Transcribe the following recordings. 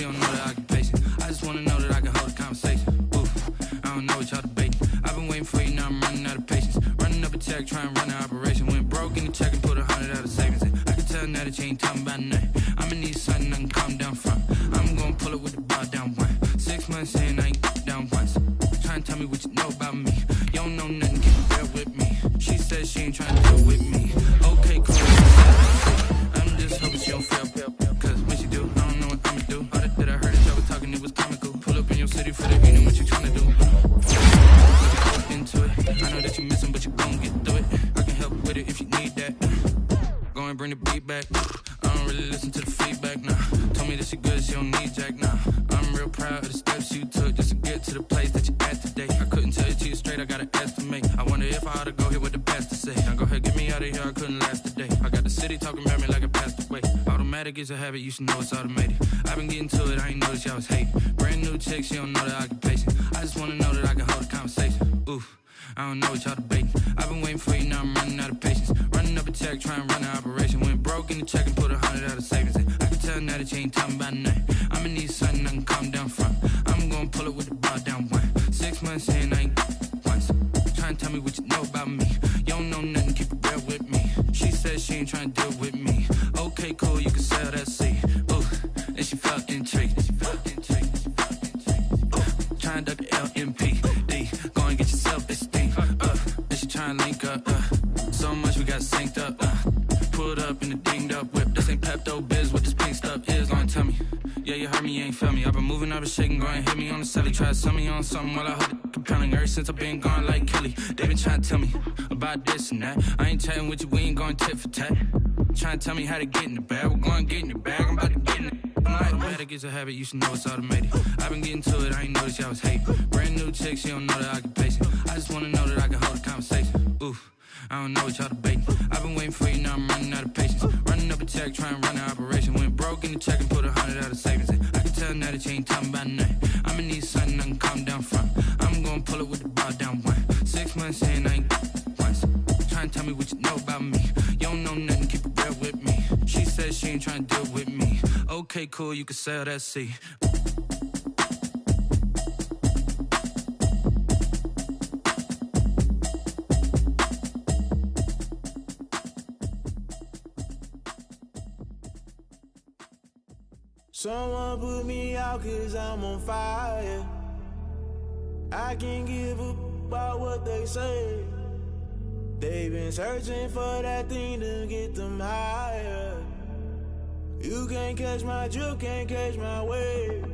she don't know that I can pace it. I just wanna know that I can hold a conversation. Oof, I don't know what y'all debating. I've been waiting for you, now I'm running out of patience. Running up a check, trying to run an operation. Went broke in the check and put 100 out of savings in. I can tell now that you ain't talking about nothing. I'ma need something I can calm down from. I'm gonna pull it with the bar down one. 6 months in, I ain't down once. Trying to tell me what you know about me. You don't know nothing, keep it real with me. She says she ain't trying to deal with me. Okay, cool. I'm just hoping she don't fail. Cause when she do, I don't know what I'ma do. All that I heard that y'all was talking, it was comical. Pull up in your city for the evening, what you trying to do? Into it. I know that you missing, but you gon' get through it. I can help with it if you need that. Go and bring the beat back. I don't really listen to the feedback, nah. Told me that she good, she don't need jack, nah. I'm real proud of the steps you took just to get to the place that you at today. I couldn't tell you to you straight, I gotta estimate. I wonder if I ought to go here with the best to say. Now go ahead, get me out of here, I couldn't last today. I got the city talking about me like I passed away. Automatic is a habit, you should know it's automated. I've been getting to it, I ain't noticed y'all was hating. Brand new chick, she don't know the occupation. I just wanna know that I can hold a conversation. Oof, I don't know what y'all debating. I've been waiting for you, now I'm running out of patience. Running up a check, trying to run an operation. Went broke in the check and put 100 out of savings in. I can tell now that you ain't talking about nothing. I'ma need something I can calm down from. I'm gonna pull it with the bar down one. 6 months in, I ain't once. Trying to tell me what you know about me. You don't know nothing, keep it real with me. She says she ain't trying to deal with me. Okay, cool, you can sell that seed. Ooh, and she felt intrigued. Trying to duck the LMP. Go and get yourself esteem. And she trying to link up. So much we got synced up. Pulled up in the dinged up whip. This ain't Pepto Biz, what this pink stuff is. Long tell me. Yeah, you heard me, you ain't felt me. I've been moving, I've been shaking, go and hit me on the celly. Try to sell me on something while I hold it compelling. Ever since I've been gone like Kelly, they been trying to tell me about this and that. I ain't chatting with you, we ain't going tit for tat. Trying to tell me how to get in the bag. We're going to get in the bag, I'm about to get in it. Automatic is a habit, you should know it's automated. I've been getting to it, I ain't noticed y'all was hating. Brand new chick, she don't know the occupation. I just wanna know that I can hold a conversation. Oof, I don't know what y'all debating. I've been waiting for you, now I'm running out of patience. Running up a check, trying to run an operation. Went broke in the check and put 100 out of savings in. I can tell now that you ain't talking about nothing. I'ma need something I can calm down from. I'm gonna pull it with the bar down one. 6 months in, I ain't once. Trying to tell me what you know about me. You don't know nothing, keep it real with me. She says she ain't trying to deal with me. Okay, cool, you can sell that seed. Someone put me out cause I'm on fire. I can't give up about what they say. They've been searching for that thing to get them higher. You can't catch my drift, can't catch my wave.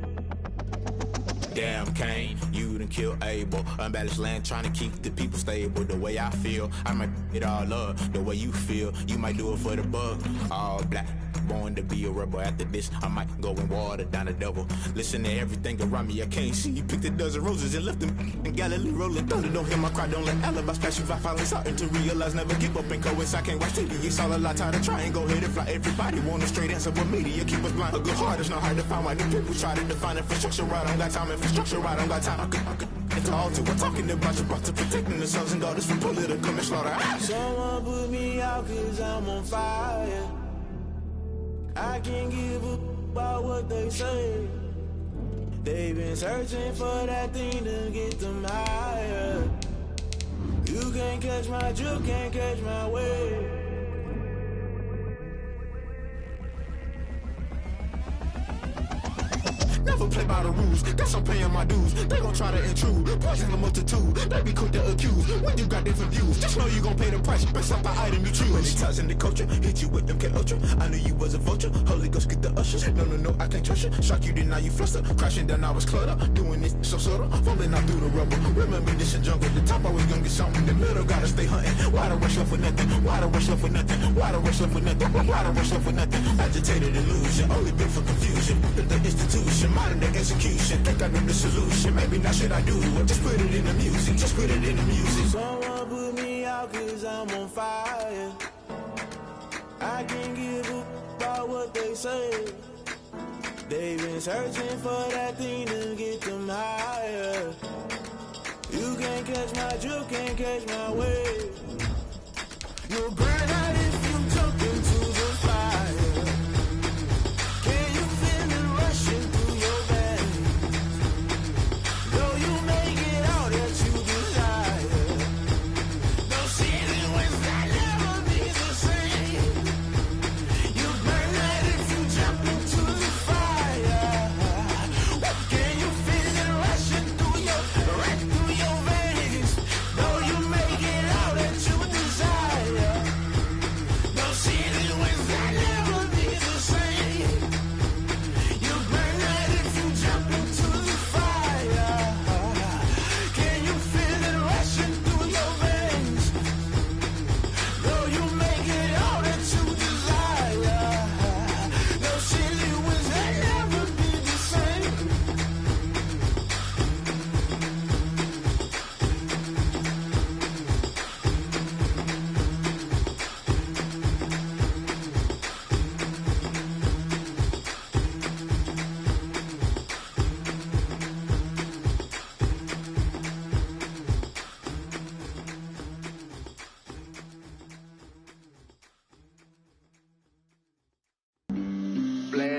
Damn Kane, you done killed Abel. Unbalanced land trying to keep the people stable. The way I feel, I might it all up. The way you feel, you might do it for the bug. All black, born to be a rebel. After this, I might go and water down the devil. Listen to everything around me, I can't see. You picked a dozen roses and left them in Galilee rolling thunder. Don't hear my cry, don't let alibis pass you by. Finally starting to realize, never give up and coast. I can't watch TV, it's all a lot. Time to try and go ahead and fly. Everybody want a straight answer, but media keep us blind. A good heart is not hard to find. Why the people try to define infrastructure right? I don't got time, infrastructure right, I don't got time. I could talk to. I'm talking about you, about to protecting the sons and daughters from political and slaughter. Someone put me out cause I'm on fire. I can't give up about what they say. They've been searching for that thing to get them higher. You can't catch my drift, can't catch my wave. Never play by the rules, guess I'm paying my dues. They gon' try to intrude, poison the multitude. They be quick to accuse, when you got different views. Just know you gon' pay the price, based off the item you choose. Many times in the culture, hit you with MK Ultra. I knew you was a vulture, Holy Ghost get the ushers. No, I can't trust you. Shock you, then now you fluster. Crashing down, I was cluttered. Doing this so subtle, falling out through the rubble. Remember this in jungle, the top always gonna get something. In the middle, gotta stay hunting. Why the rush left for nothing? Why the rush left for nothing? Why the rush left for nothing? Why the rush left for nothing? Agitated illusion, only been for confusion. The institution, modern day execution. Think I know the solution. Maybe not should I do it? Just put it in the music. Just put it in the music. Someone put me out cause I'm on fire. I can't give up about what they say. They've been searching for that thing to get them higher. You can't catch my drift, can't catch my wave. You'll burn out if you jump into the fire. Can you feel it rushing through your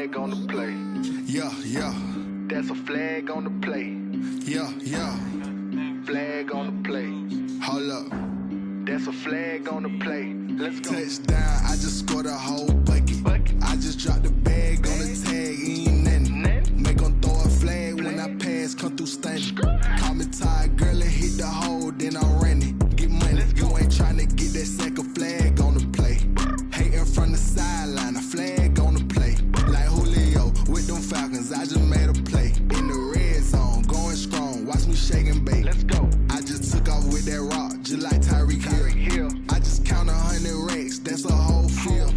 flag on the play. Yeah, yeah. That's a flag on the play. Yeah, yeah. Flag on the play. Hold up. That's a flag on the play. Let's go. Touchdown, I just scored a whole bucket. I just dropped the bag on the tag, ain't nothing. Make them throw a flag when I pass, come through stunning. Call me tired, girl, and hit the hole, then I'm running. Get money, you ain't tryna get that second flag on the play. Hating from the sideline, a flag on the play. Like Julio with them Falcons, I just made a play. In the red zone, going strong, watch me shake and bake. Let's go. I just took off with that rock, just like Tyreek Hill. I just count 100 racks, that's a whole field.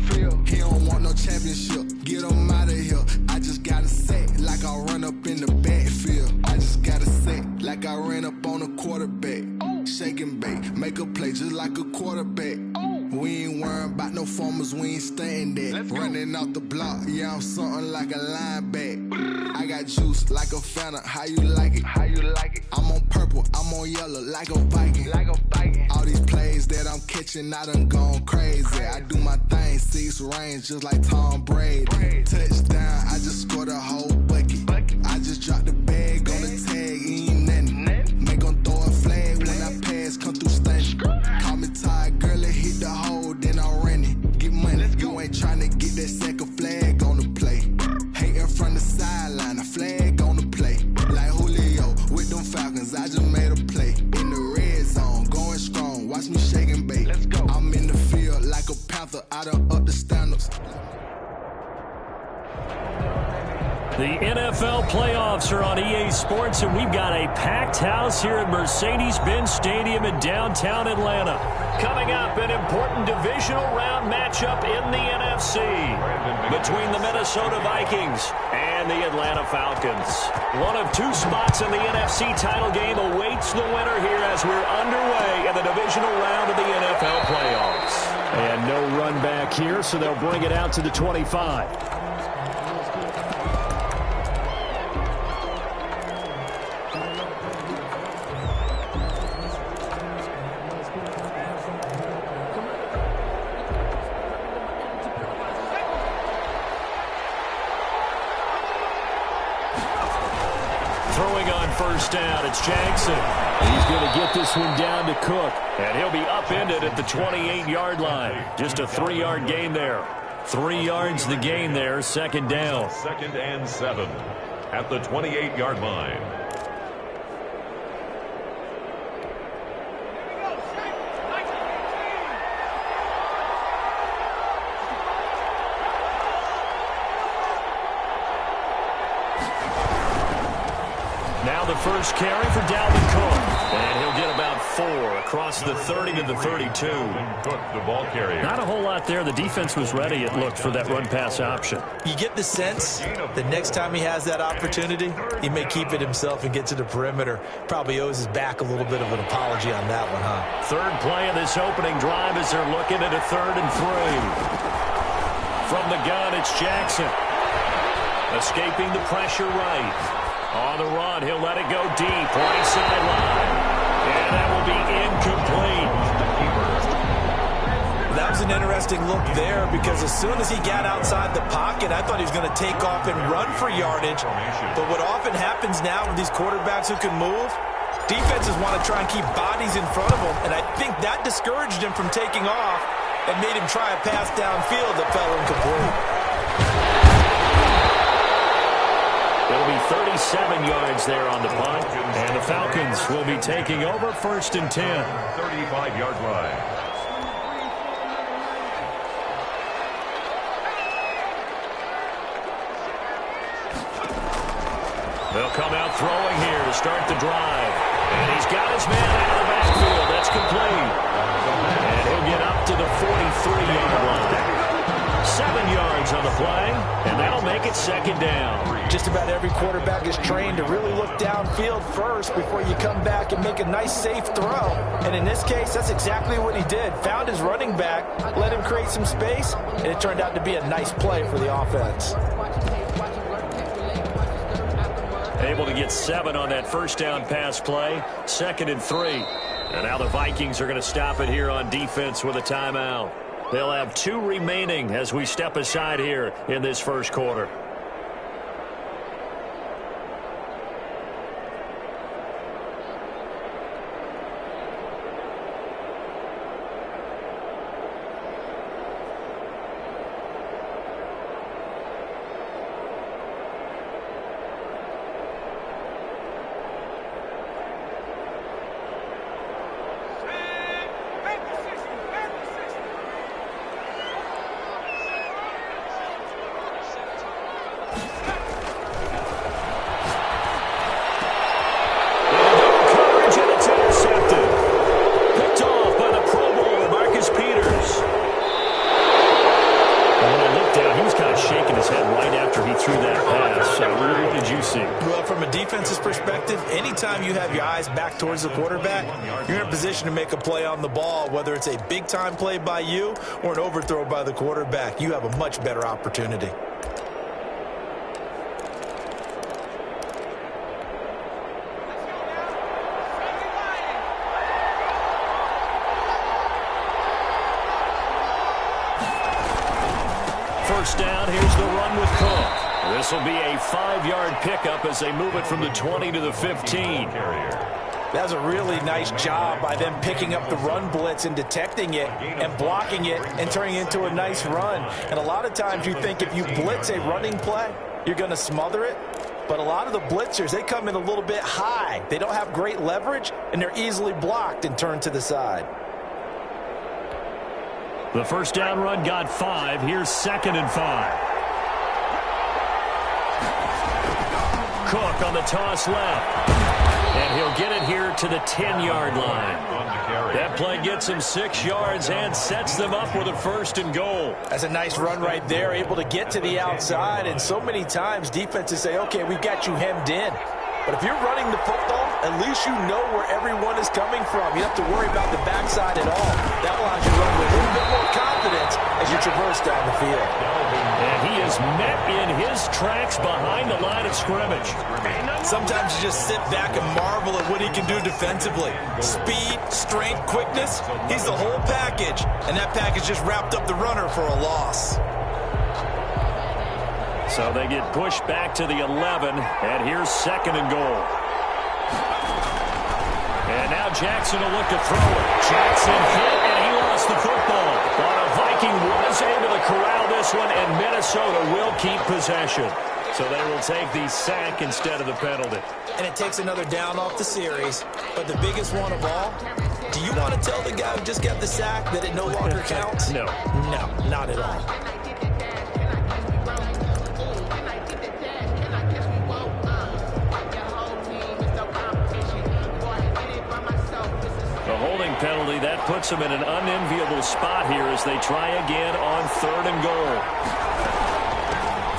He don't want no championship, get him out of here. I just got a set, like I run up in the backfield. I just got a set, like I ran up on a quarterback. Shake and bake, make a play just like a quarterback. We ain't worrying about no formers, we ain't staying there. Running off the block, yeah, I'm something like a linebacker. I got juice like a Fanta, how you like it? How you like it? I'm on purple, I'm on yellow, like a Viking. Like a Viking. All these plays that I'm catching, I done gone crazy. I do my thing, 6 range, just like Tom Brady. Touchdown, I just scored a whole bucket. I just dropped the bag on the tag, ain't nothing. Make them throw a flag when I pass, come through stunning. Call me tired, girl, and hit the hole, then I'm running. Get money, you ain't tryna get that second flag on the play. Hating from the sideline, a flag on the play. Like Julio with them Falcons, I just made a play. In the red zone, going strong, watch me shake and bake. Let's go. I'm in the field like a Panther, I done up the standards. The NFL playoffs are on EA Sports, and we've got a packed house here at Mercedes-Benz Stadium in downtown Atlanta. Coming up, an important divisional round matchup in the NFC between the Minnesota Vikings and the Atlanta Falcons. One of 2 spots in the NFC title game awaits the winner here as we're underway in the divisional round of the NFL playoffs. And no run back here, so they'll bring it out to the 25. First down, it's Jackson. He's going to get this one down to Cook, and he'll be upended at the 28-yard line. Just a 3-yard gain there. 3 yards the gain there, second down. 2nd and 7 at the 28-yard line. Now the first carry for Dalvin Cook. And he'll get about 4 across the 30 to the 32. Cook, the ball carrier. Not a whole lot there. The defense was ready, it looked, for that run-pass option. You get the sense that next time he has that opportunity, he may keep it himself and get to the perimeter. Probably owes his back a little bit of an apology on that one, huh? Third play of this opening drive as they're looking at a 3rd and 3. From the gun, it's Jackson. Escaping the pressure right. On the run, he'll let it go deep, right sideline. And that will be incomplete. That was an interesting look there because as soon as he got outside the pocket, I thought he was going to take off and run for yardage. But what often happens now with these quarterbacks who can move, defenses want to try and keep bodies in front of them. And I think that discouraged him from taking off and made him try a pass downfield that fell incomplete. It'll be 37 yards there on the punt, and the Falcons will be taking over 1st and 10. 35-yard line. They'll come out throwing here to start the drive. And he's got his man out of the backfield. That's complete. And he'll get up to the 43-yard line. 7 yards on the play, and that'll make it 2nd down. Just about every quarterback is trained to really look downfield first before you come back and make a nice, safe throw. And in this case, that's exactly what he did. Found his running back, let him create some space, and it turned out to be a nice play for the offense. Able to get 7 on that first down pass play. 2nd and 3. And now the Vikings are going to stop it here on defense with a timeout. They'll have 2 remaining as we step aside here in this first quarter. perspective, anytime you have your eyes back towards the quarterback, you're in a position to make a play on the ball, whether it's a big-time play by you or an overthrow by the quarterback. You have a much better opportunity. First down, here's the run with Cook. This will be a 5-yard pickup as they move it from the 20 to the 15. That was a really nice job by them picking up the run blitz and detecting it and blocking it and turning it into a nice run. And a lot of times you think if you blitz a running play, you're going to smother it. But a lot of the blitzers, they come in a little bit high. They don't have great leverage, and they're easily blocked and turned to the side. The first down run got 5. Here's 2nd and 5. Cook on the toss left. And he'll get it here to the 10-yard line. That play gets him 6 yards and sets them up with a 1st and goal. That's a nice run right there, able to get to the outside. And so many times defenses say, okay, we've got you hemmed in. But if you're running the football, at least you know where everyone is coming from. You don't have to worry about the backside at all. That allows you to run with a little bit more confidence as you traverse down the field. And he is met in his tracks behind the line of scrimmage. Sometimes you just sit back and marvel at what he can do defensively. Speed, strength, quickness, he's the whole package. And that package just wrapped up the runner for a loss. So they get pushed back to the 11, and here's 2nd and goal. And now Jackson will look to throw it. Jackson hit, and he lost the football. But a Viking was able to corral this one, and Minnesota will keep possession. So they will take the sack instead of the penalty. And it takes another down off the series. But the biggest one of all, do you want to tell the guy who just got the sack that it no longer counts? No. No, not at all. Holding penalty, that puts them in an unenviable spot here as they try again on 3rd and goal.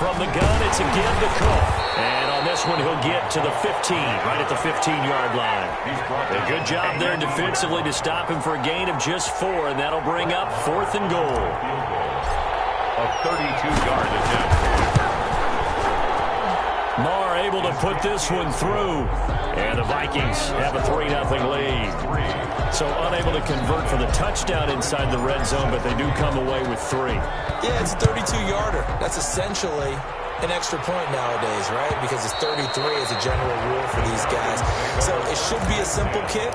From the gun, it's again to Cook. And on this one, he'll get to the 15, right at the 15-yard line. A good job there defensively to stop him for a gain of just 4, and that'll bring up 4th and goal. A 32-yard attempt. Marr able to put this one through. And the Vikings have a 3-0 lead. So unable to convert for the touchdown inside the red zone, but they do come away with 3. Yeah, it's a 32-yarder. That's essentially an extra point nowadays, right? Because it's 33 as a general rule for these guys. So it should be a simple kick.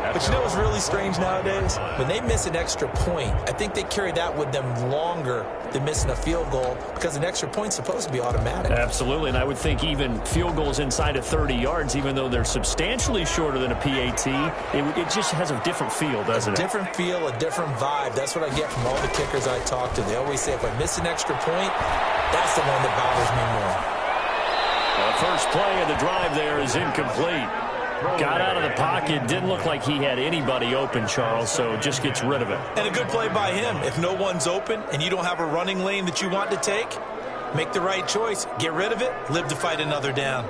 But you know what's really strange nowadays? When they miss an extra point, I think they carry that with them longer than missing a field goal because an extra point's supposed to be automatic. Absolutely, and I would think even field goals inside of 30 yards, even though they're substantially shorter than a PAT, it just has a different feel, doesn't it? A different feel, a different vibe. That's what I get from all the kickers I talk to. They always say if I miss an extra point, that's the one that bothers me more. The first play of the drive there is incomplete. Got out of the pocket, didn't look like he had anybody open, Charles, so just gets rid of it. And a good play by him. If no one's open and you don't have a running lane that you want to take, make the right choice. Get rid of it, live to fight another down.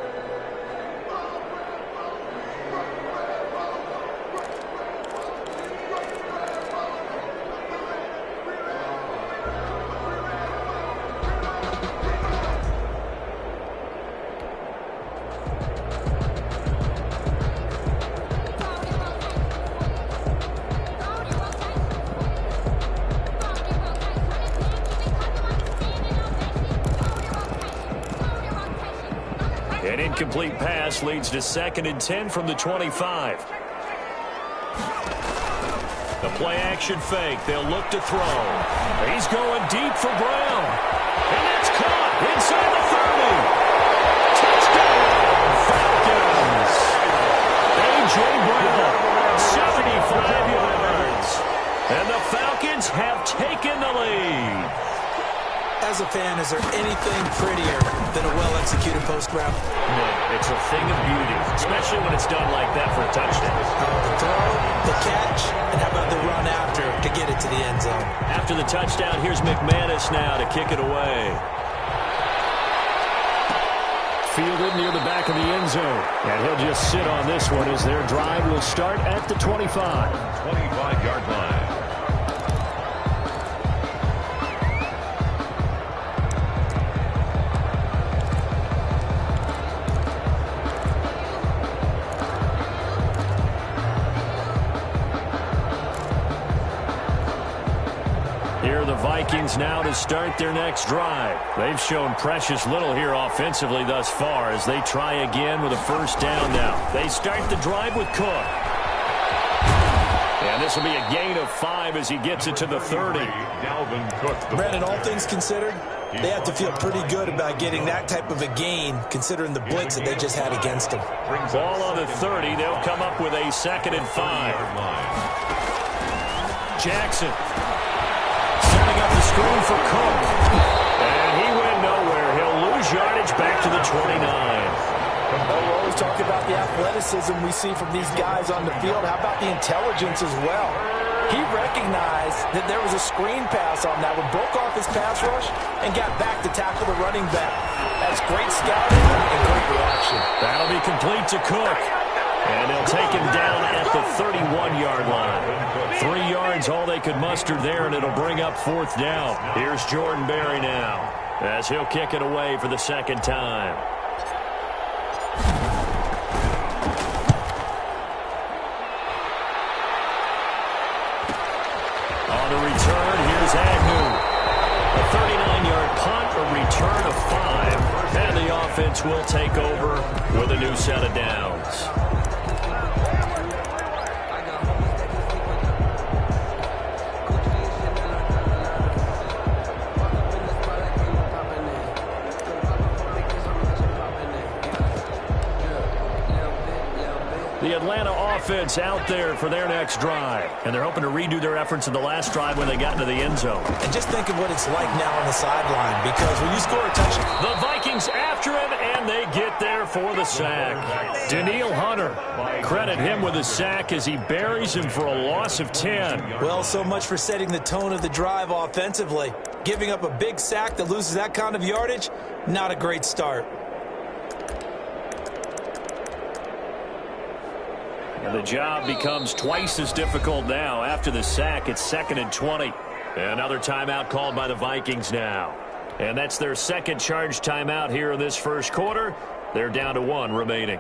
An incomplete pass leads to 2nd and 10 from the 25. The play action fake. They'll look to throw. He's going deep for Brown. And it's caught inside the 30. Touchdown, Falcons. A.J. Brown, 75 yards. And the Falcons have taken the lead. As a fan, is there anything prettier than a well-executed post route? No, it's a thing of beauty, especially when it's done like that for a touchdown. The throw, the catch, and how about the run after to get it to the end zone? After the touchdown, here's McManus now to kick it away. fielded near the back of the end zone. And he'll just sit on this one as their drive will start at the 25. 25-yard line. Here are the Vikings now to start their next drive. They've shown precious little here offensively thus far as they try again with a first down now. They start the drive with Cook. And this will be a gain of 5 as he gets it to the 30. Brandon, all things considered, they have to feel pretty good about getting that type of a gain considering the blitz that they just had against them. Ball on the 30. They'll come up with a 2nd and 5. Jackson. Setting up the screen for Cook. And he went nowhere. He'll lose yardage back to the 29. We're always talking about the athleticism we see from these guys on the field. How about the intelligence as well? He recognized that there was a screen pass on that one, broke off his pass rush, and got back to tackle the running back. That's great scouting and great reaction. That'll be complete to Cook. And they'll take him down at the 31-yard line. 3 yards, all they could muster there, and it'll bring up 4th down. Here's Jordan Berry now as he'll kick it away for the 2nd time. On the return, here's Agnew. A 39-yard punt, a return of 5. And the offense will take over with a new set of downs. The Atlanta offense out there for their next drive. And they're hoping to redo their efforts in the last drive when they got into the end zone. And just think of what it's like now on the sideline, because when you score a touchdown, the Vikings after him, and they get there for the sack. Danielle Hunter, credit him with a sack as he buries him for a loss of 10. Well, so much for setting the tone of the drive offensively. Giving up a big sack that loses that kind of yardage, not a great start. And the job becomes twice as difficult now. After the sack, it's 2nd and 20. Another timeout called by the Vikings now. And that's their 2nd charge timeout here in this first quarter. They're down to 1 remaining.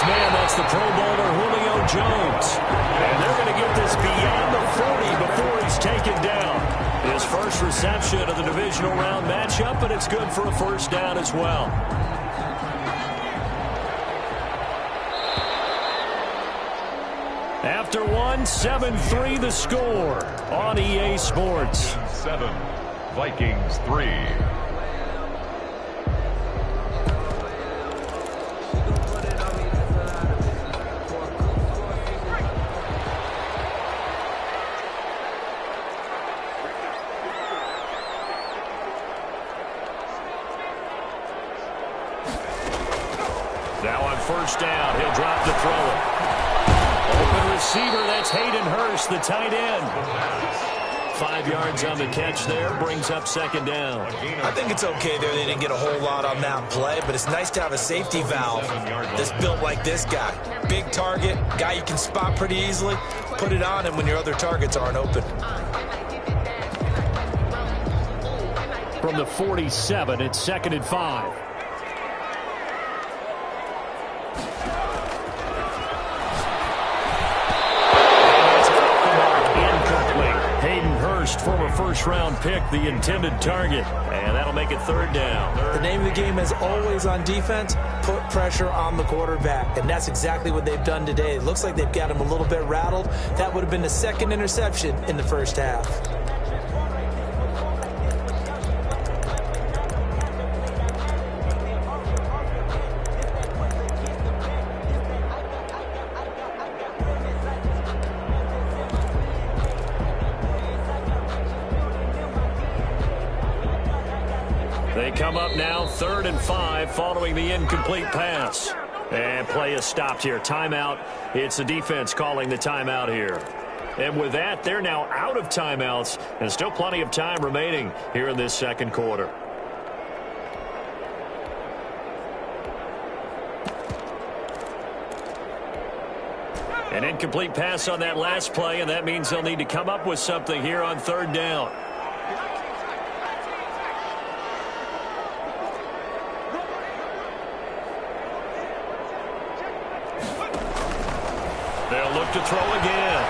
Man, that's the Pro Bowler Julio Jones. And they're going to get this beyond the 40 before he's taken down. His first reception of the divisional round matchup, and it's good for a first down as well. After 1, 7-3 the score on EA Sports. 7, Vikings 3. Now on first down, he'll drop the throw. Open receiver, that's Hayden Hurst, the tight end. 5 yards on the catch there, brings up 2nd down. I think it's okay there. They didn't get a whole lot on that play, but it's nice to have a safety valve that's built like this guy. Big target, guy you can spot pretty easily. Put it on him when your other targets aren't open. From the 47, it's 2nd and 5. Former first-round pick, the intended target, and that'll make it 3rd down. The name of the game is always on defense, put pressure on the quarterback, and that's exactly what they've done today. It looks like they've got him a little bit rattled. That would have been the 2nd interception in the first half. They come up now 3rd and 5 following the incomplete pass. And play is stopped here. Timeout. It's the defense calling the timeout here. And with that, they're now out of timeouts and still plenty of time remaining here in this second quarter. An incomplete pass on that last play, and that means they'll need to come up with something here on 3rd down. They'll look to throw again.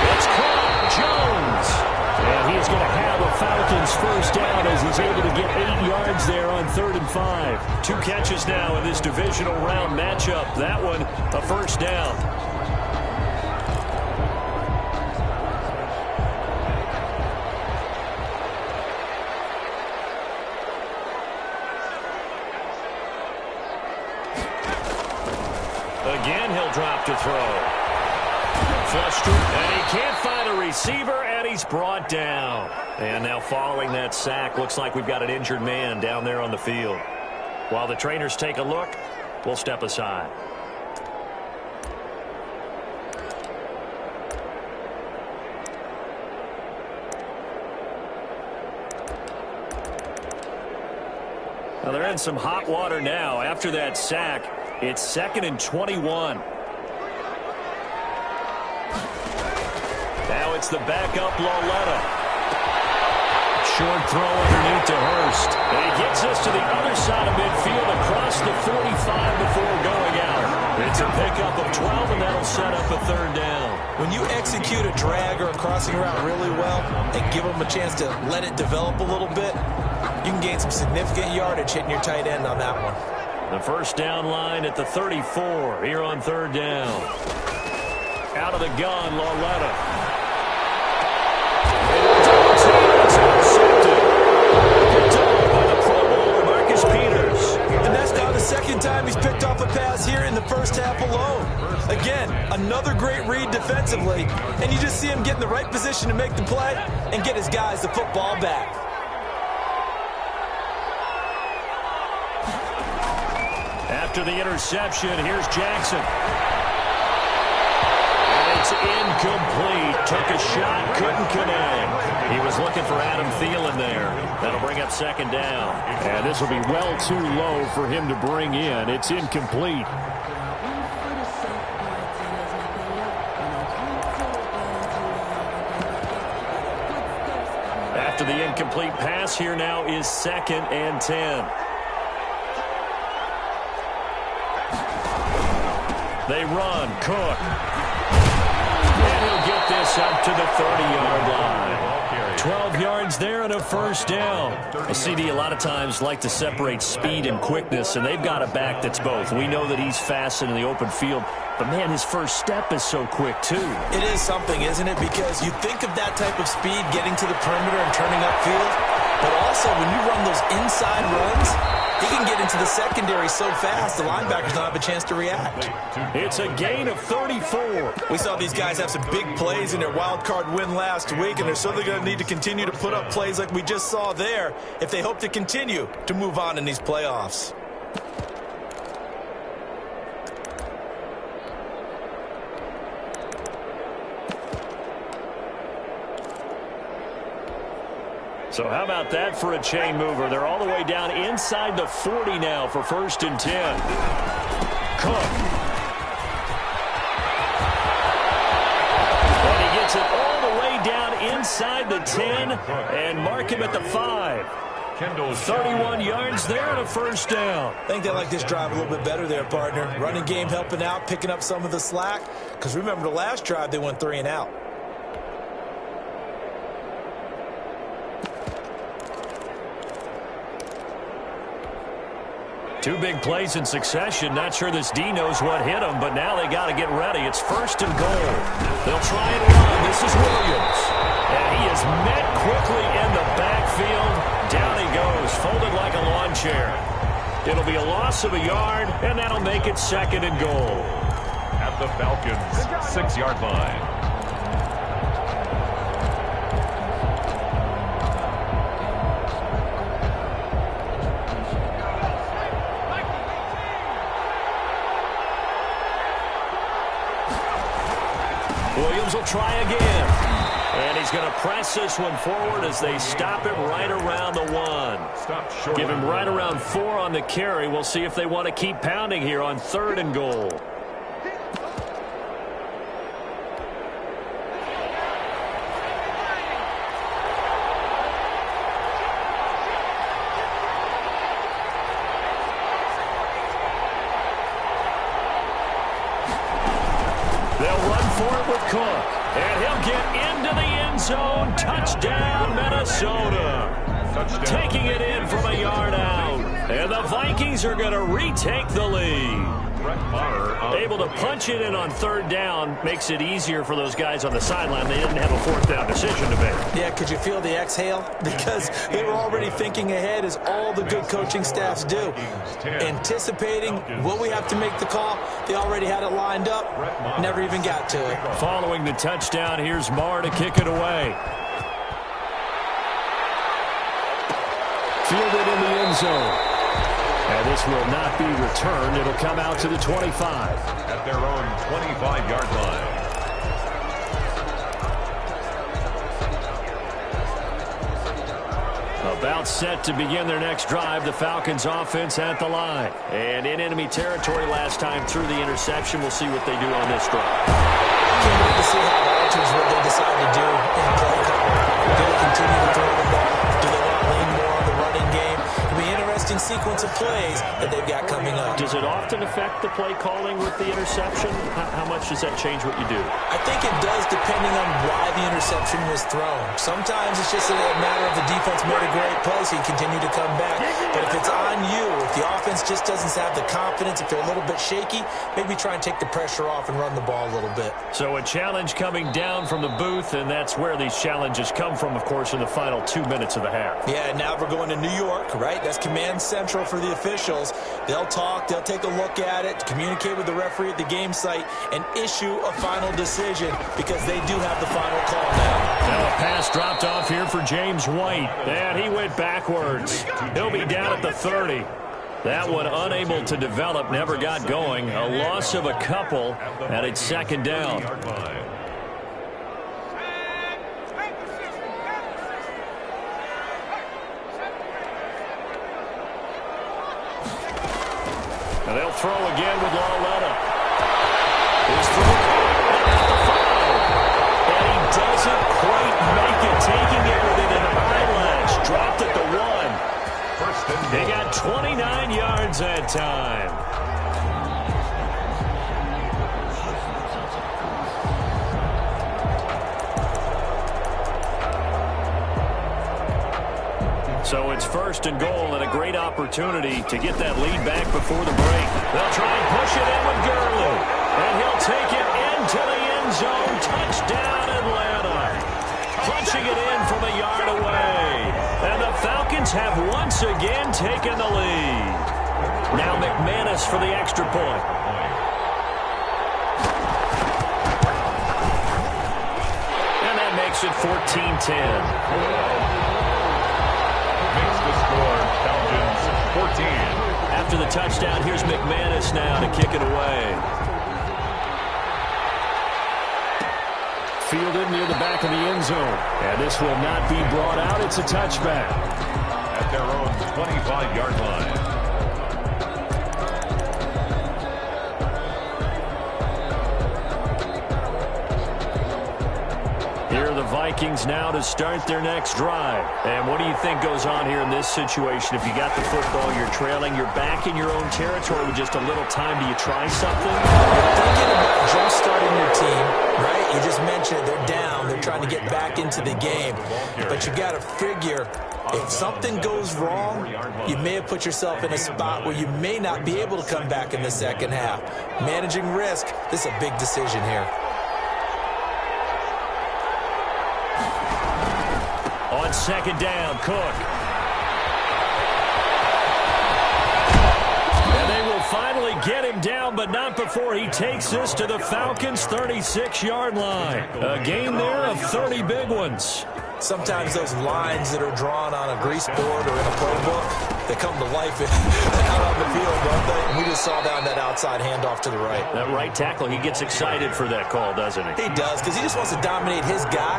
It's caught. Jones. And he's going to have a Falcons first down as he's able to get 8 yards there on 3rd and 5. 2 catches now in this divisional round matchup. That one, a first down. Again, he'll drop to throw. And he can't find a receiver, and he's brought down. And now following that sack, looks like we've got an injured man down there on the field. While the trainers take a look, we'll step aside. Well, they're in some hot water now. After that sack, it's 2nd and 21. Now it's the backup Lauletta. Short throw underneath to Hurst. And he gets us to the other side of midfield across the 45 before going out. It's a pickup of 12, and that'll set up a 3rd down. When you execute a drag or a crossing route really well and give them a chance to let it develop a little bit, you can gain some significant yardage hitting your tight end on that one. The first down line at the 34 here on 3rd down. Out of the gun, Lauletta. Second time he's picked off a pass here in the first half alone. Again, another great read defensively, and you just see him get in the right position to make the play and get his guys the football back. After the interception, here's Jackson. And it's incomplete. Took a shot, couldn't connect. He was looking for Adam Thielen there. That'll bring up 2nd down. And this will be well too low for him to bring in. It's incomplete. After the incomplete pass, here now is 2nd and 10. They run. Cook. And he'll get this up to the 30-yard line. 12 yards there and a first down. A CD a lot of times like to separate speed and quickness, and they've got a back that's both. We know that he's fast in the open field, but, man, his first step is so quick, too. It is something, isn't it? Because you think of that type of speed getting to the perimeter and turning upfield, but also when you run those inside runs, he can get into the secondary so fast the linebackers don't have a chance to react. It's a gain of 34. We saw these guys have some big plays in their wild card win last week, and they're certainly going to need to continue to put up plays like we just saw there if they hope to continue to move on in these playoffs. So how about that for a chain mover? They're all the way down inside the 40 now for 1st and 10. Cook. And he gets it all the way down inside the 10 and mark him at the 5. 31 yards there and a first down. I think they like this drive a little bit better there, partner. Running game helping out, picking up some of the slack. Because remember the last drive, they went 3 and out. Two big plays in succession. Not sure this D knows what hit him, but now they got to get ready. It's 1st and goal. They'll try and run. This is Williams. And he is met quickly in the backfield. Down he goes, folded like a lawn chair. It'll be a loss of a yard, and that'll make it 2nd and goal. At the Falcons' 6-yard line. Williams will try again. And he's going to press this one forward as they stop him right around the 1. Give him right around 4 on the carry. We'll see if they want to keep pounding here on 3rd and goal. They'll run for it with Cook. And he'll get into the end zone. Touchdown, Minnesota. Touchdown. Taking it in from a yard out. And the Vikings are going to retake the lead. Able to punch it in on 3rd down makes it easier for those guys on the sideline. They didn't have a 4th down decision to make. Yeah, could you feel the exhale? Because they were already thinking ahead, as all the good coaching staffs do. Anticipating, will we have to make the call? They already had it lined up. Never even got to it. Following the touchdown, here's Marr to kick it away. Fielded in the end zone. And this will not be returned. It'll come out to the 25. At their own 25-yard line. About set to begin their next drive. The Falcons offense at the line. And in enemy territory last time through the interception. We'll see what they do on this drive. Can't wait to see how it alters what they decide to do in play call. Do they continue to throw the ball? Do they want to lean more on the running game? It'll be an interesting sequence of plays that they've got coming up. Does it often affect the play calling with the interception? How much does that change what you do? I think it does, depending on why the interception was thrown. Sometimes it's just a matter of the defense made a great play, so you continue to come back. But if it's on you, if the offense just doesn't have the confidence, if they're a little bit shaky, maybe try and take the pressure off and run the ball a little bit. So a challenge coming down from the booth, and that's where these challenges come from, of course, in the final 2 minutes of the half. Yeah, now we're going to New York, right? That's command central for the officials. They'll talk, they'll take a look at it, communicate with the referee at the game site, and issue a final decision, because they do have the final call now. Now a pass dropped off here for James White, and he went backwards. He'll be down at the 30. That one unable to develop, never got going. A loss of a couple, and it's 2nd down. And they'll throw again with Lauletta. He's through. And he doesn't quite make it, taking it within an eyelash. Dropped at the 1. They got 29 yards that time. So it's 1st and goal, and a great opportunity to get that lead back before the break. They'll try and push it in with Gurley. And he'll take it into the end zone. Touchdown, Atlanta. Punching it in from a yard away. And the Falcons have once again taken the lead. Now McManus for the extra point. And that makes it 14-10. Makes the score Falcons 14. After the touchdown, here's McManus now to kick it away. Fielded near the back of the end zone. And this will not be brought out. It's a touchback. At their own 25-yard line. Here are the Vikings now to start their next drive. And what do you think goes on here in this situation? If you got the football, you're trailing, you're back in your own territory with just a little time. Do you try something? You're thinking about jump-starting your team, right? You just mentioned it. They're down. They're trying to get back into the game. But you got to figure, if something goes wrong, you may have put yourself in a spot where you may not be able to come back in the second half. Managing risk, this is a big decision here. On 2nd down, Cook. And they will finally get him down, but not before he takes this to the Falcons' 36-yard line. A gain there of 30 big ones. Sometimes those lines that are drawn on a grease board or in a playbook, they come to life out on the field, don't they? And we just saw that on that outside handoff to the right. That right tackle, he gets excited for that call, doesn't he? He does, because he just wants to dominate his guy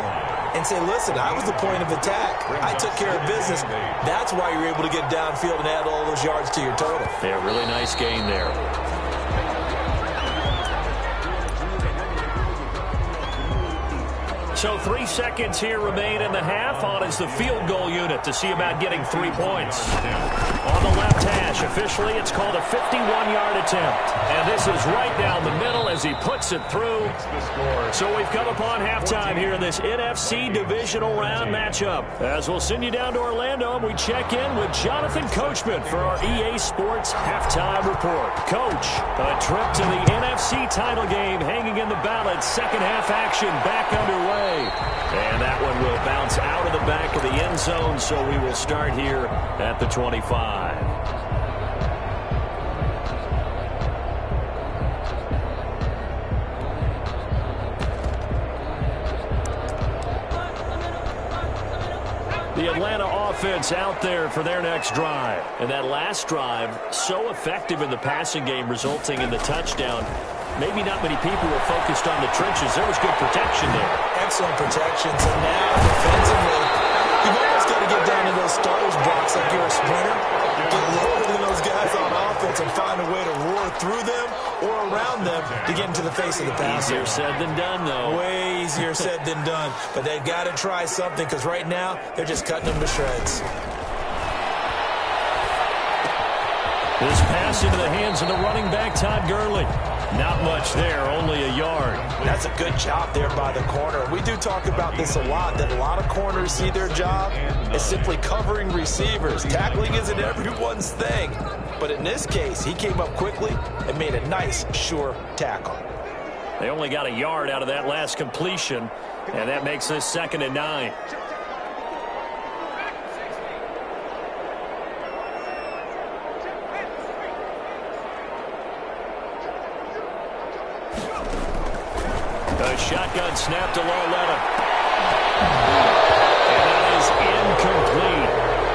and say, listen, I was the point of attack. I took care of business. That's why you're able to get downfield and add all those yards to your total. Yeah, really nice gain there. So 3 seconds here remain in the half. On is the field goal unit to see about getting 3 points. On the left hash, officially it's called a 51-yard attempt. And this is right down the middle as he puts it through. So we've come upon halftime here in this NFC divisional round matchup. As we'll send you down to Orlando, and we check in with Jonathan Coachman for our EA Sports halftime report. Coach, a trip to the NFC title game hanging in the balance. Second half action back underway. And that one will bounce out of the back of the end zone, so we will start here at the 25. The Atlanta offense out there for their next drive. And that last drive, so effective in the passing game, resulting in the touchdown. Maybe not many people were focused on the trenches. There was good protection there. Excellent protection. So now, defensively, you've almost got to get down to those starters box like you're a sprinter. Get lower than those guys on offense and find a way to roar through them or around them to get into the face of the passer. Easier said than done, though. Way easier said than done. But they've got to try something, because right now, they're just cutting them to shreds. This pass into the hands of the running back, Todd Gurley. Not much there, only a yard. That's a good job there by the corner. We do talk about this a lot, that a lot of corners see their job as simply covering receivers. Tackling isn't everyone's thing. But in this case, he came up quickly and made a nice, sure tackle. They only got a yard out of that last completion, and that makes this 2nd and 9. A shotgun snap to Lauletta. And that is incomplete.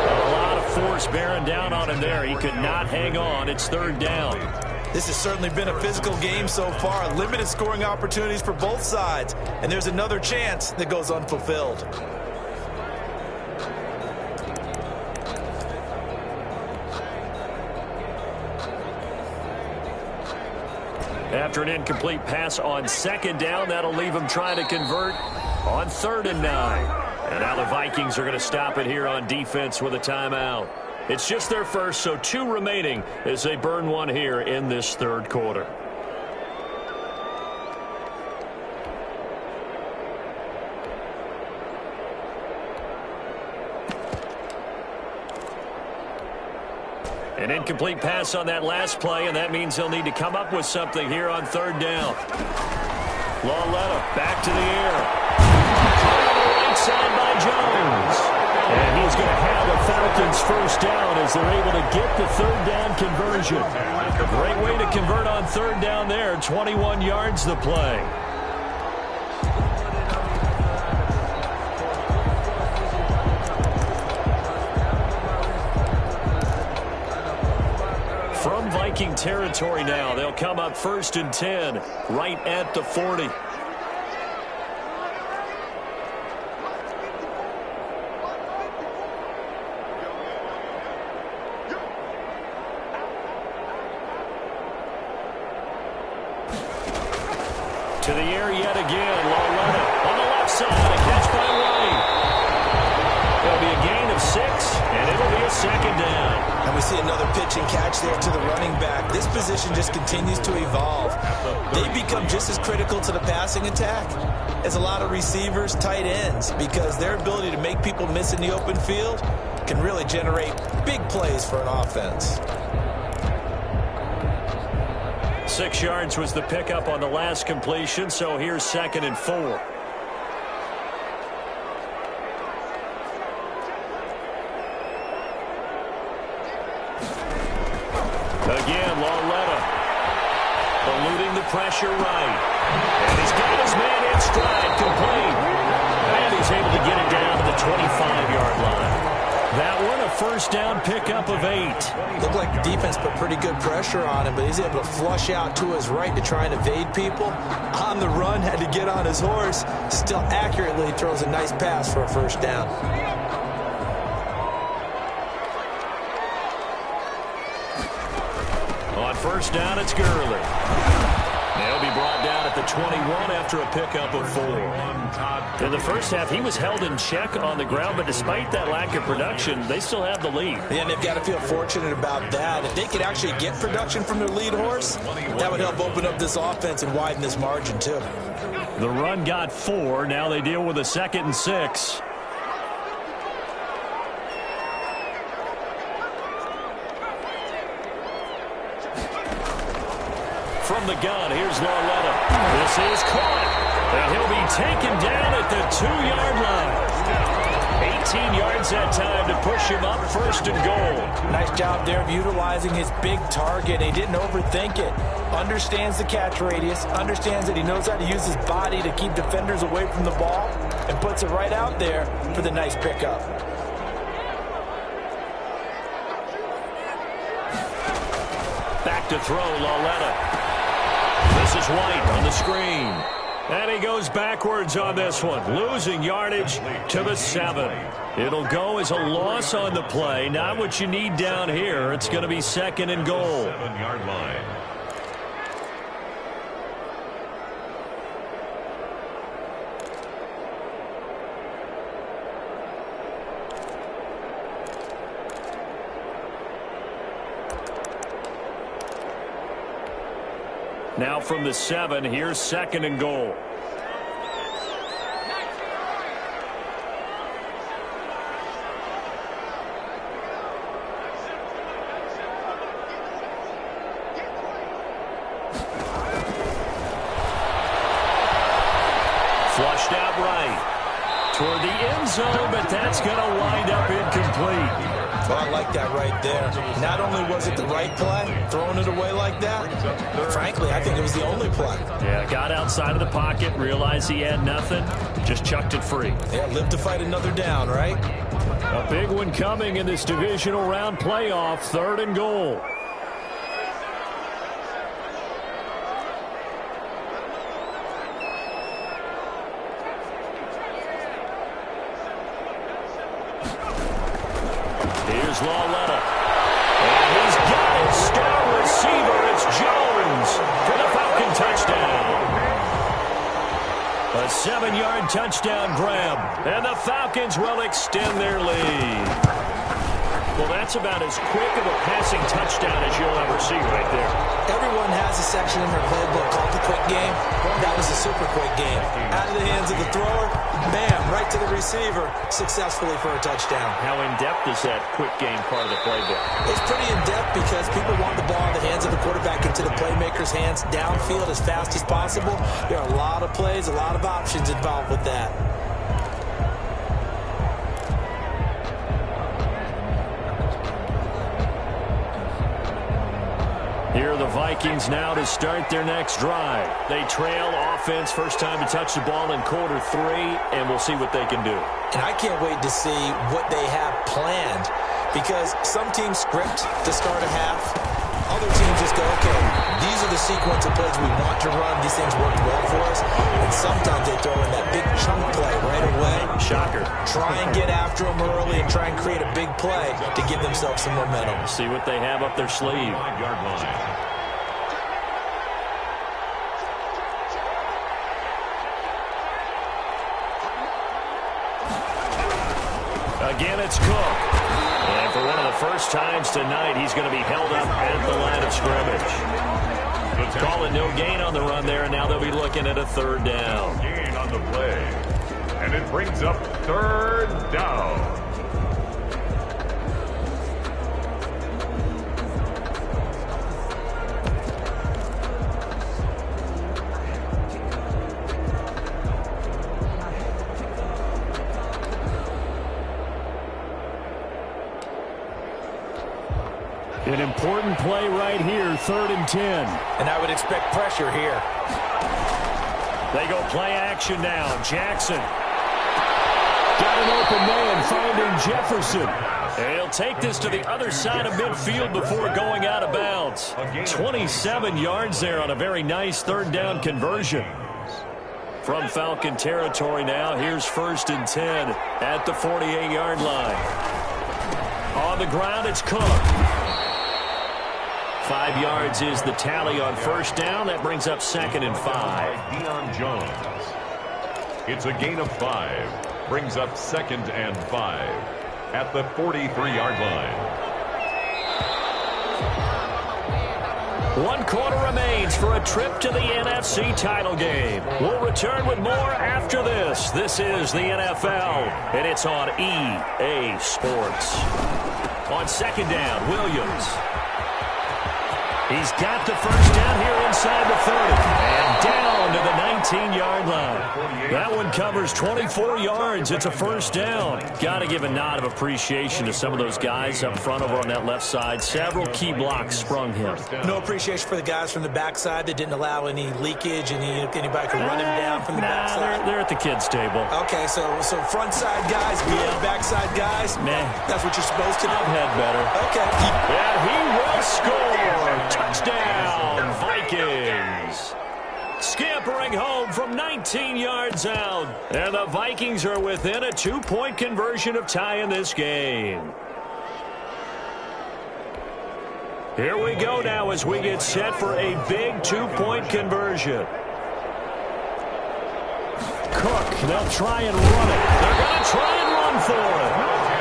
A lot of force bearing down on him there. He could not hang on. It's 3rd down. This has certainly been a physical game so far. Limited scoring opportunities for both sides. And there's another chance that goes unfulfilled. After an incomplete pass on 2nd down, that'll leave them trying to convert on 3rd and 9. And now the Vikings are going to stop it here on defense with a timeout. It's just their first, so 2 remaining as they burn one here in this 3rd quarter. An incomplete pass on that last play, and that means they'll need to come up with something here on 3rd down. Lauletta back to the air. Caught on the right side by Jones. And he's going to have the Falcons first down as they're able to get the 3rd down conversion. Great way to convert on 3rd down there. 21 yards the play. From Viking territory now, they'll come up 1st and 10, right at the 40. To the air yet again, Lauletta on the left side, a catch by White. It'll be a gain of 6, and it'll be a 2nd down. And we see another pitch and catch there to the running back. This position just continues to evolve. They become just as critical to the passing attack as a lot of receivers, tight ends, because their ability to make people miss in the open field can really generate big plays for an offense. 6 yards was the pickup on the last completion, so here's 2nd and 4. Again, Lauletta eluding the pressure right. And he's got his man in stride, complete. And he's able to get it down to the 25-yard line. That one, a first down pickup of 8. Looked like the defense put pretty good pressure on him, but he's able to flush out to his right to try and evade people. On the run, had to get on his horse. Still accurately throws a nice pass for a first down. On first down, it's Gurley. They'll be brought down at the 21 after a pickup of 4. In the first half, he was held in check on the ground, but despite that lack of production, they still have the lead. Yeah, and they've got to feel fortunate about that. If they could actually get production from their lead horse, that would help open up this offense and widen this margin, too. The run got 4. Now they deal with a 2nd and 6. From the gun, here's Lauletta. This is caught, and he'll be taken down at the 2-yard line. 18 yards that time to push him up, 1st and goal. Nice job there of utilizing his big target. He didn't overthink it. Understands the catch radius, understands that he knows how to use his body to keep defenders away from the ball, and puts it right out there for the nice pickup. Back to throw, Lauletta. This is White on the screen. And he goes backwards on this one, losing yardage to the 7. It'll go as a loss on the play. Not what you need down here. It's going to be 2nd and goal. 7-yard line. Now from the 7, here's 2nd and goal. Flushed out right toward the end zone, but that's going to wind up incomplete. Well, I like that right there. Not only was it the right play, throwing it away like that, frankly, I think it was the only play. Yeah, got outside of the pocket, realized he had nothing, just chucked it free. Yeah, live to fight another down, right? A big one coming in this divisional round playoff, 3rd and goal. Here's Lauletta. And he's got his star receiver. It's Jones for the Falcon touchdown. A 7-yard touchdown grab. And the Falcons will extend their lead. Well, that's about as quick of a passing touchdown as you'll ever see right there. Everyone has a section in their playbook called the quick game. That was a super quick game. Out of the hands of the thrower, bam, right to the receiver, successfully for a touchdown. How in-depth is that quick game part of the playbook? It's pretty in-depth because people want the ball in the hands of the quarterback into the playmaker's hands downfield as fast as possible. There are a lot of plays, a lot of options involved with that. Here are the Vikings now to start their next drive. They trail offense, first time to touch the ball in quarter 3, and we'll see what they can do. And I can't wait to see what they have planned, because some teams script to start a half. Other teams just go, okay, these are the sequence of plays we want to run. These things work well for us. And sometimes they throw in that big chunk play right away. Shocker. Try and get after them early and try and create a big play to give themselves some momentum. See what they have up their sleeve. 5-yard line. Again, it's Cook. And for one of the first times tonight, he's going to be held up at the line of scrimmage. Calling no gain on the run there, and now they'll be looking at a 3rd down. Gain on the play. And it brings up 3rd down. An important play right here, 3rd and 10. And I would expect pressure here. They go play action now. Jackson. Got an open man finding Jefferson. And he'll take this to the other side of midfield before going out of bounds. 27 yards there on a very nice third down conversion. From Falcon territory now, here's 1st and 10 at the 48-yard line. On the ground, it's Cook. 5 yards is the tally on first down. That brings up 2nd and 5. Deion Jones. It's a gain of 5. Brings up 2nd and 5 at the 43-yard line. 1 quarter remains for a trip to the NFC title game. We'll return with more after this. This is the NFL, and it's on EA Sports. On 2nd down, Williams. He's got the first down here inside the 30. And down to the 19-yard line. That one covers 24 yards. It's a first down. Got to give a nod of appreciation to some of those guys up front over on that left side. Several key blocks sprung him. No appreciation for the guys from the backside that didn't allow any leakage and anybody could run him down from the backside. They're at the kids' table. Okay, so front side guys, backside guys. Man, that's what you're supposed to do. I've had better. Okay. And he will score. Touchdown, Vikings. Scampering home from 19 yards out. And the Vikings are within a 2-point conversion of tying this game. Here we go now as we get set for a big 2-point conversion. Cook, they'll try and run it. They're going to try and run for it.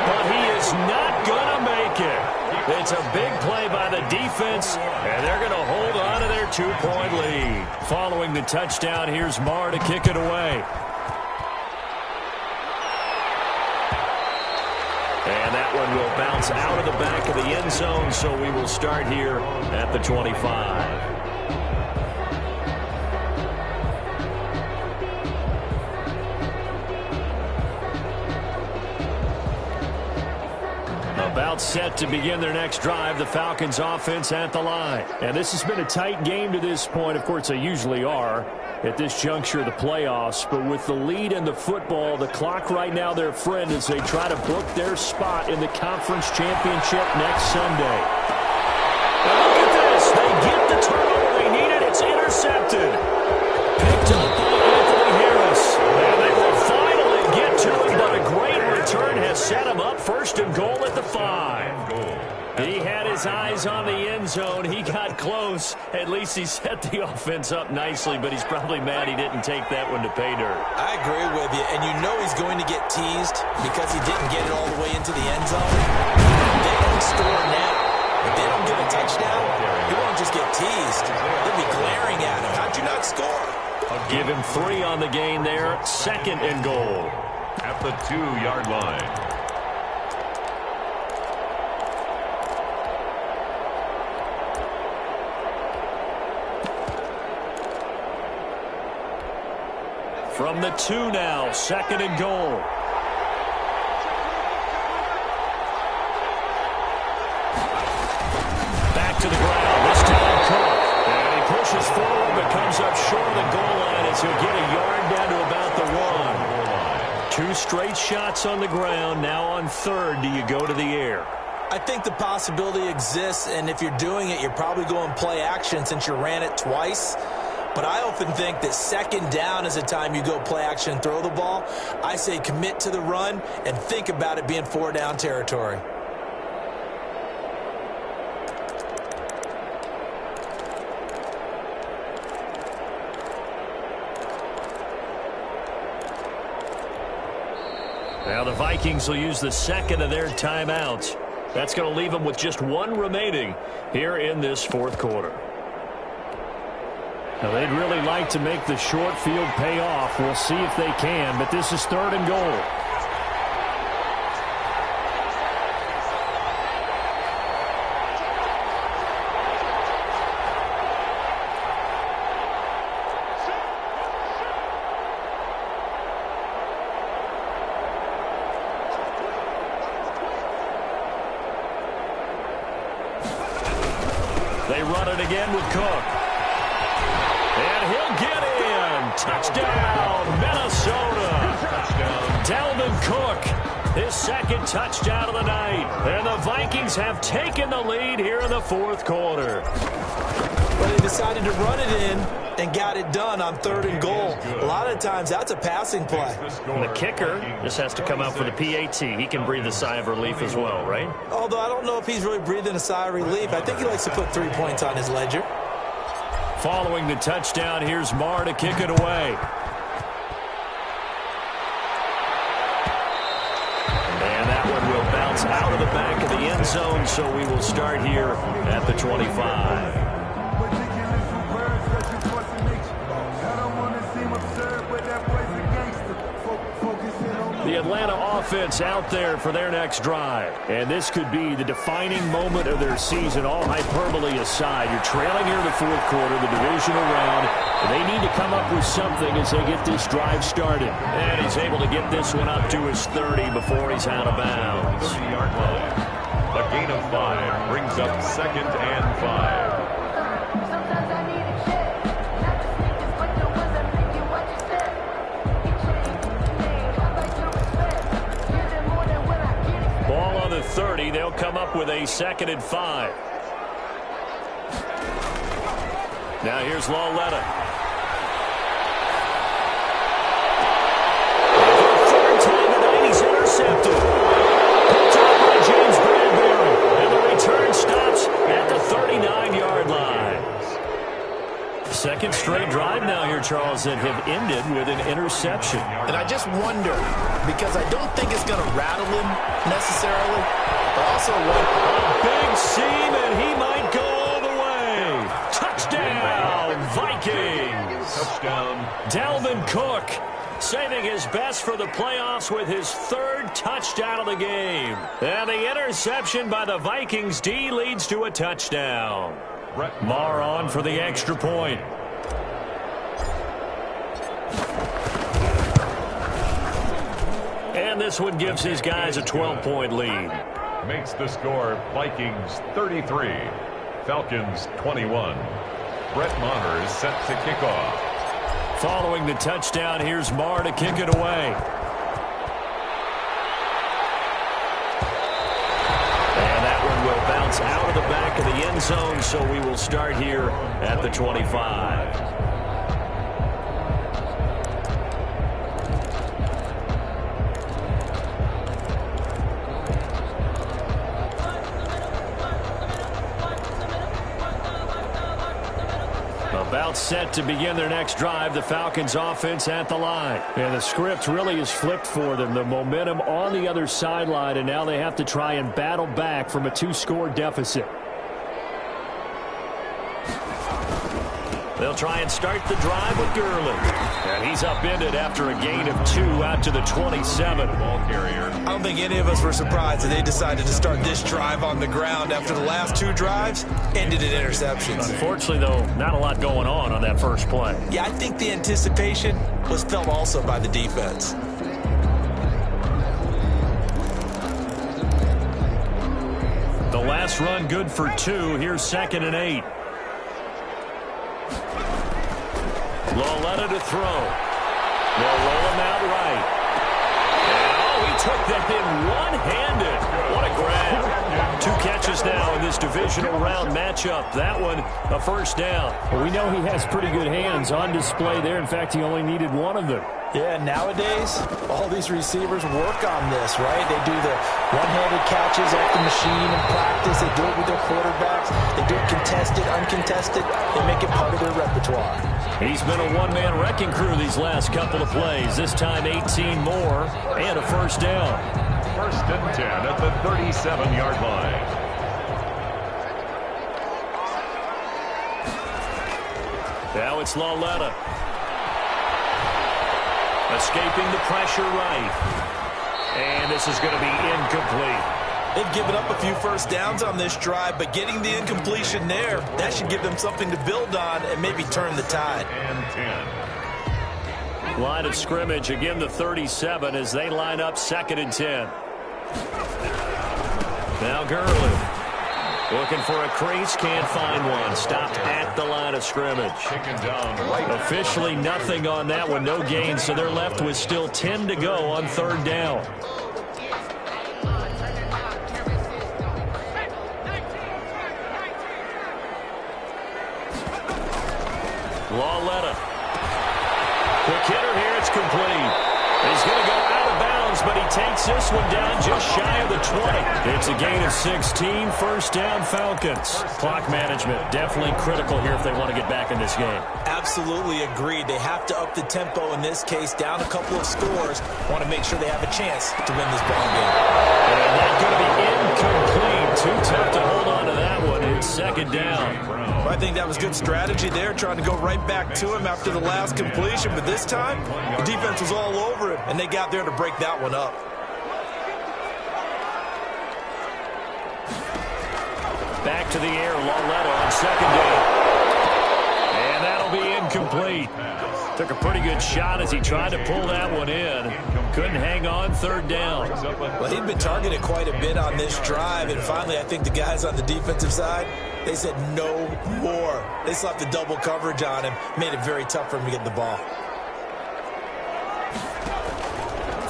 But he is not going to make it. It's a big play by the defense, and they're going to hold on to their 2-point lead. Following the touchdown, here's Marr to kick it away. And that one will bounce out of the back of the end zone, so we will start here at the 25. About set to begin their next drive, the Falcons offense at the line. And this has been a tight game to this point. Of course, they usually are at this juncture of the playoffs. But with the lead in the football, the clock right now their friend as they try to book their spot in the conference championship next Sunday. And look at this. They get the turnover they needed. It's intercepted. Picked up by Anthony Harris. And they will finally get to it, but a great return has set him up 1st and goal at the 5. He had his eyes on the end zone. He got close. At least he set the offense up nicely, but he's probably mad he didn't take that one to pay dirt. I agree with you, and you know he's going to get teased because he didn't get it all the way into the end zone. They don't score now. If they don't get a touchdown, he won't just get teased. They'll be glaring at him. How'd you not score? Give him 3 on the gain there. 2nd and goal. At the 2-yard line. From the 2 now, 2nd and goal. Back to the ground. This time Cook. And he pushes forward but comes up short of the goal line as he'll get a yard down to about the 1. 2 straight shots on the ground. Now on 3rd, do you go to the air? I think the possibility exists, and if you're doing it, you're probably going play action since you ran it twice. But I often think that 2nd down is the time you go play action and throw the ball. I say commit to the run and think about it being 4-down territory. Now the Vikings will use the 2nd of their timeouts. That's going to leave them with just 1 remaining here in this 4th quarter. Now, they'd really like to make the short field pay off. We'll see if they can, but this is 3rd and goal. They run it again with Cook. And he'll get in. Touchdown, Minnesota. Dalvin Cook, his second touchdown of the night. And the Vikings have taken the lead here in the fourth quarter. Well, they decided to run it in and got it done on 3rd and goal. A lot of times that's a passing play. And the kicker just has to come out for the PAT. He can breathe a sigh of relief as well, right? Although I don't know if he's really breathing a sigh of relief. I think he likes to put 3 points on his ledger. Following the touchdown, here's Marr to kick it away. And that one will bounce out of the back of the end zone, so we will start here at the 25. The Atlanta offense out there for their next drive. And this could be the defining moment of their season, all hyperbole aside. You're trailing here in the fourth quarter, the divisional round. They need to come up with something as they get this drive started. And he's able to get this one up to his 30 before he's out of bounds. 30-yard line. A gain of 5 brings up 2nd and 5. Ball on the 30. They'll come up with a 2nd and 5. Now here's Lawletta. Third time tonight, he's intercepted. Picked up by James Bradbury. And the return stops at the 39-yard line. Second straight drive now here, Charles, that have ended with an interception. And I just wonder, because I don't think it's going to rattle him necessarily, but also a big seam, and he might go all the way. Touchdown, Vikings. Touchdown. Dalvin Cook saving his best for the playoffs with his 3rd touchdown of the game. And the interception by the Vikings D leads to a touchdown. Marr on for the extra point. And this one gives his guys a 12-point lead. Makes the score Vikings 33, Falcons 21. Brett Maher is set to kick off. Following the touchdown, here's Marr to kick it away. And that one will bounce out of the back of the end zone, so we will start here at the 25. About set to begin their next drive, the Falcons offense at the line. And the script really is flipped for them. The momentum on the other sideline, and now they have to try and battle back from a 2-score deficit. They'll try and start the drive with Gurley. And he's upended after a gain of 2 out to the 27. Ball carrier. I don't think any of us were surprised that they decided to start this drive on the ground after the last 2 drives ended in interceptions. Unfortunately, though, not a lot going on that first play. Yeah, I think the anticipation was felt also by the defense. The last run good for 2. Here's 2nd and 8. Lawletta to throw. They'll roll him out right. And, he took that in one-handed. What a grab. 2 catches now in this divisional round matchup. That one, a first down. Well, we know he has pretty good hands on display there. In fact, he only needed one of them. Yeah, nowadays, all these receivers work on this, right? They do the one-handed catches off the machine in practice. They do it with their quarterbacks. They do it contested, uncontested. They make it part of their repertoire. He's been a one-man wrecking crew these last couple of plays. This time 18 more and a first down. 1st and 10 at the 37-yard line. Now it's Lawletta. Escaping the pressure right. And this is going to be incomplete. They've given up a few first downs on this drive, but getting the incompletion there, that should give them something to build on and maybe turn the tide. And 10. Line of scrimmage, again the 37 as they line up 2nd and 10. Now Gurley. Looking for a crease, can't find one. Stopped at the line of scrimmage. Officially nothing on that one, no gain, so they're left with still 10 to go on third down. Lawletta. Quick hitter here, it's complete. He's going to go out of bounds, but he takes this one down just shy of the 20. It's a gain of 16, first down Falcons. Clock management, definitely critical here if they want to get back in this game. Absolutely agreed. They have to up the tempo in this case, down a couple of scores. Want to make sure they have a chance to win this ball game. And that's going to be incomplete. Too tough to hold on to that one. It's second down. Well, I think that was good strategy there, trying to go right back to him after the last completion. But this time, the defense was all over him, and they got there to break that one up. Back to the air, Lawletta on second down. And that'll be incomplete. Took a pretty good shot as he tried to pull that one in. Couldn't hang on third down. Well, he'd been targeted quite a bit on this drive, and finally I think the guys on the defensive side, they said no more. They slapped the double coverage on him, made it very tough for him to get the ball.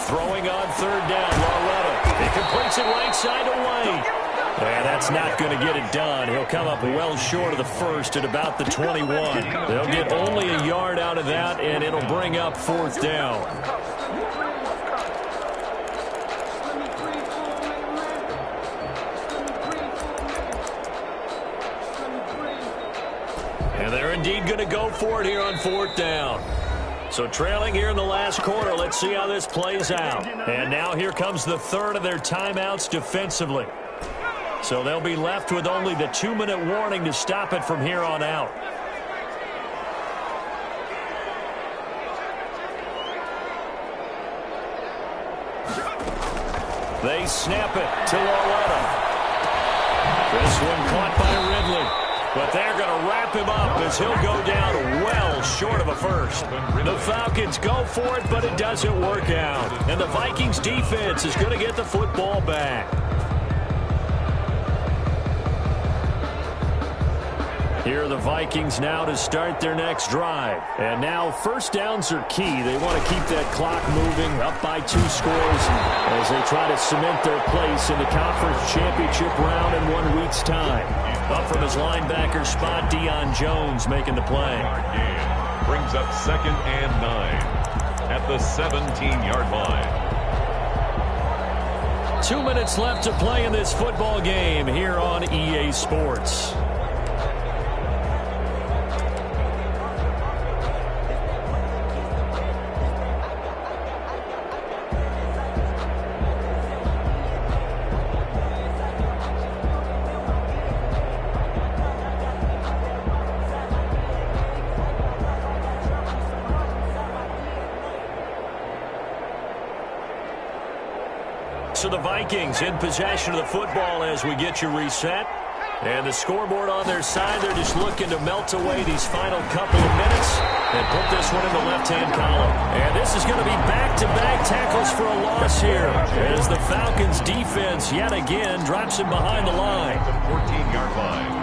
Throwing on third down, Lawletta. He completes it right side away. And that's not going to get it done. He'll come up well short of the first at about the 21. They'll get only a yard out of that, and it'll bring up fourth down. And they're indeed going to go for it here on fourth down. So trailing here in the last quarter, let's see how this plays out. And now here comes the third of their timeouts defensively. So they'll be left with only the 2-minute warning to stop it from here on out. They snap it to Lawletta. This one caught by Ridley. But they're going to wrap him up as he'll go down well short of a first. The Falcons go for it, but it doesn't work out. And the Vikings defense is going to get the football back. Here are the Vikings now to start their next drive. And now first downs are key. They want to keep that clock moving, up by 2 scores as they try to cement their place in the conference championship round in 1 week's time. Up from his linebacker spot, Deion Jones making the play. Brings up 2nd and 9 at the 17-yard line. 2 minutes left to play in this football game here on EA Sports. So the Vikings in possession of the football as we get you reset. And the scoreboard on their side, they're just looking to melt away these final couple of minutes and put this one in the left-hand column. And this is going to be back-to-back tackles for a loss here as the Falcons defense yet again drops him behind the line. The 14-yard line.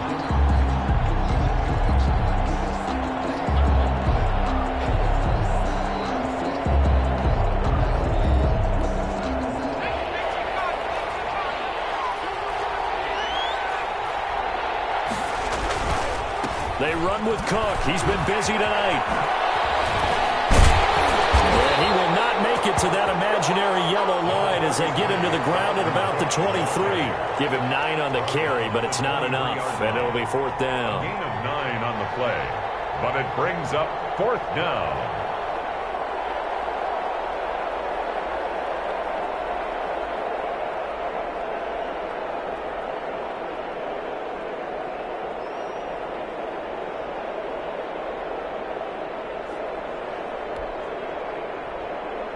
They run with Cook. He's been busy tonight. And he will not make it to that imaginary yellow line as they get him to the ground at about the 23. Give him 9 on the carry, but it's not enough. And it'll be fourth down. Gain of 9 on the play, but it brings up fourth down.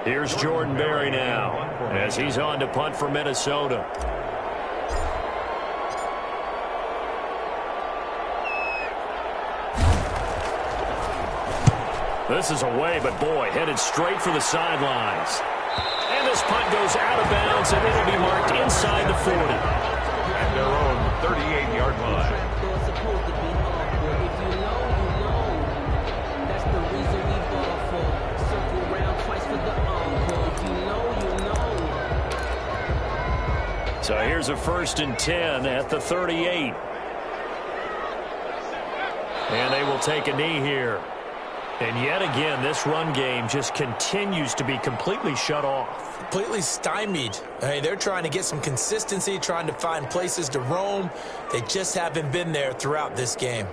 Here's Jordan Berry now as he's on to punt for Minnesota. This is away, but boy, headed straight for the sidelines. And this punt goes out of bounds, and it'll be marked inside the 40. At their own 38-yard So here's a 1st and 10 at the 38. And they will take a knee here. And yet again, this run game just continues to be completely shut off. Completely stymied. Hey, they're trying to get some consistency, trying to find places to roam. They just haven't been there throughout this game.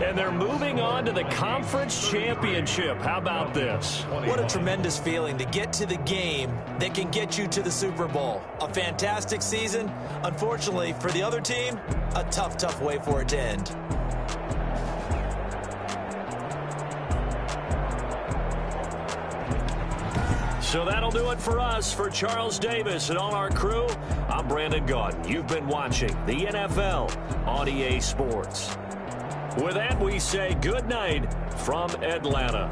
And they're moving on to the conference championship. How about this? What a tremendous feeling to get to the game that can get you to the Super Bowl. A fantastic season. Unfortunately, for the other team, a tough way for it to end. So that'll do it for us. For Charles Davis and all our crew, I'm Brandon Gaudin. You've been watching the NFL on EA Sports. With that, we say good night from Atlanta.